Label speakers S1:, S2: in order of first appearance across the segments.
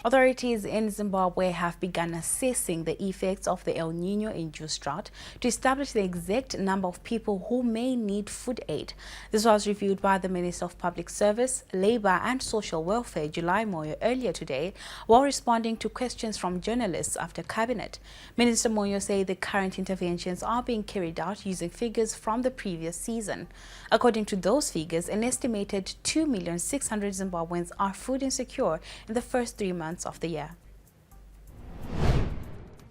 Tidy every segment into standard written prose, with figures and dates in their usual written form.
S1: Authorities in Zimbabwe have begun assessing the effects of the El Nino-induced drought to establish the exact number of people who may need food aid. This was reviewed by the Minister of Public Service, Labour and Social Welfare, July Moyo, earlier today, while responding to questions from journalists after Cabinet. Minister Moyo said the current interventions are being carried out using figures from the previous season. According to those figures, an estimated 2,600,000 Zimbabweans are food insecure in the first 3 months of the year.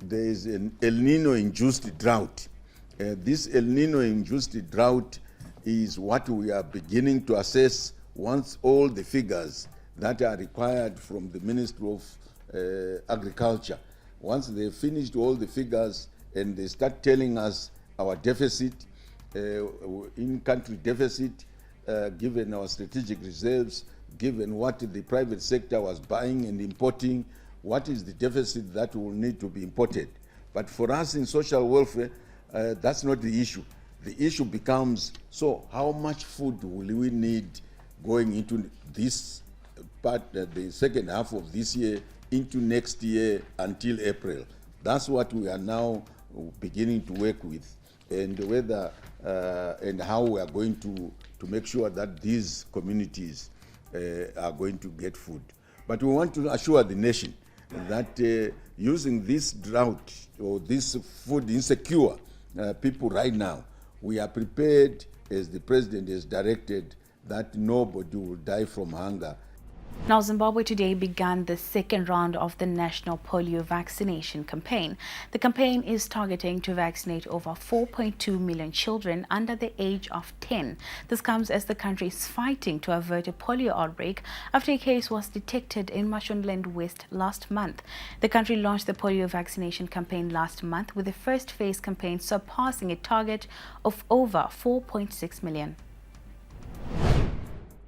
S2: There is an El Nino-induced drought. This El Nino-induced drought is what we are beginning to assess once all the figures that are required from the Ministry of Agriculture, once they've finished all the figures and they start telling us our deficit, in-country deficit, given our strategic reserves, given what the private sector was buying and importing, what is the deficit that will need to be imported. But for us in social welfare, that's not the issue. The issue becomes, so how much food will we need going into this part, the second half of this year, into next year until April? That's what we are now beginning to work with, and whether and how we are going to make sure that these communities are going to get food. But we want to assure the nation that using this drought or this food insecure people right now, we are prepared, as the President has directed, that nobody will die from hunger.
S1: Now, Zimbabwe today began the second round of the national polio vaccination campaign. The campaign is targeting to vaccinate over 4.2 million children under the age of 10. This comes as the country is fighting to avert a polio outbreak after a case was detected in Mashonaland West last month. The country launched the polio vaccination campaign last month, with the first phase campaign surpassing a target of over 4.6 million.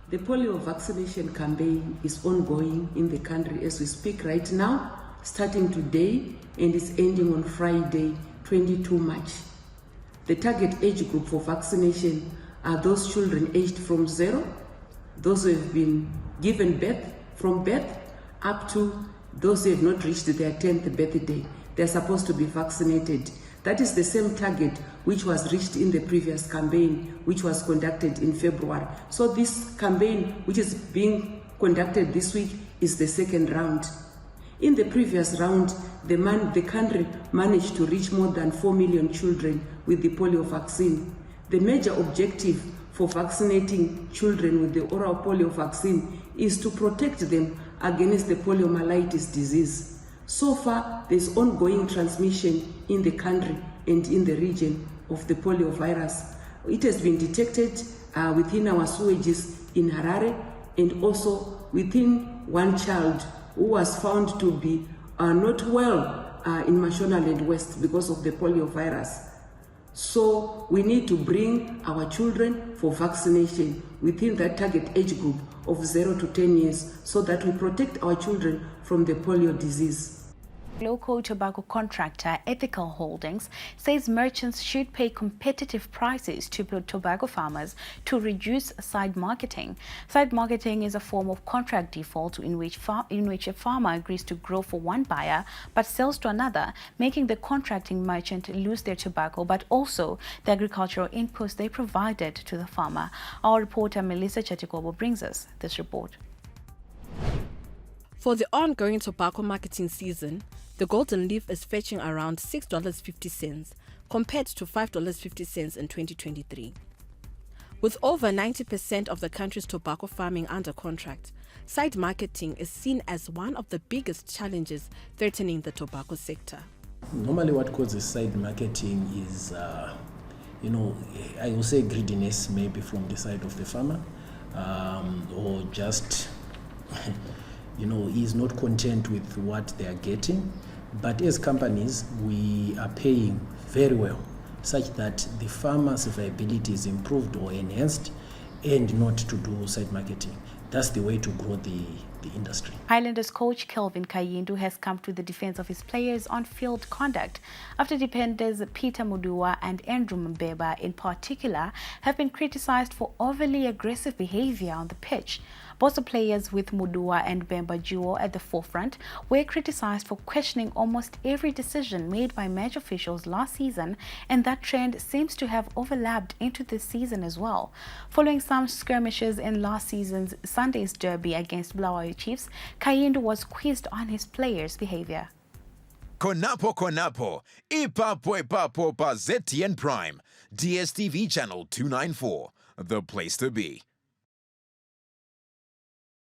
S3: The polio vaccination campaign is ongoing in the country as we speak right now, starting today, and is ending on Friday, 22 March. The target age group for vaccination are those children aged from 0, those who have been given birth, from birth, up to those who have not reached their 10th birthday. They're supposed to be vaccinated. That is the same target which was reached in the previous campaign, which was conducted in February. So this campaign, which is being conducted this week, is the second round. In the previous round, the country managed to reach more than 4 million children with the polio vaccine. The major objective for vaccinating children with the oral polio vaccine is to protect them against the poliomyelitis disease. So far, there's ongoing transmission in the country and in the region of the polio virus. It has been detected within our sewages in Harare, and also within one child who was found to be not well in Mashonaland West because of the polio virus. So we need to bring our children for vaccination within that target age group of 0 to 10 years so that we protect our children from the polio disease.
S1: Local tobacco contractor Ethical Holdings says merchants should pay competitive prices to tobacco farmers to reduce side marketing. Side marketing is a form of contract default in which a farmer agrees to grow for one buyer but sells to another, making the contracting merchant lose their tobacco but also the agricultural inputs they provided to the farmer. Our reporter Melissa Chatikobo brings us this report.
S4: For the ongoing tobacco marketing season, the golden leaf is fetching around $6.50 compared to $5.50 in 2023. With over 90% of the country's tobacco farming under contract, side marketing is seen as one of the biggest challenges threatening the tobacco sector.
S5: Normally what causes side marketing is, I will say greediness, maybe from the side of the farmer, or just is not content with what they are getting. But as companies, we are paying very well, such that the farmer's viability is improved or enhanced, and not to do side marketing. That's the way to grow the the industry.
S1: Highlanders coach Kelvin Kayindu has come to the defense of his players' on-field conduct after defenders Peter Mudua and Andrew Mbeba in particular have been criticized for overly aggressive behavior on the pitch. Both the players, with Mudua and Mbemba duo at the forefront, were criticized for questioning almost every decision made by match officials last season, and that trend seems to have overlapped into this season as well. Following some skirmishes in last season's Sunday's derby against Bulawayo Chiefs, Kayindu was quizzed on his players' behavior.
S6: Konapo Konapo, Ipapo pa ZTN Prime, DSTV channel 294, the place to be.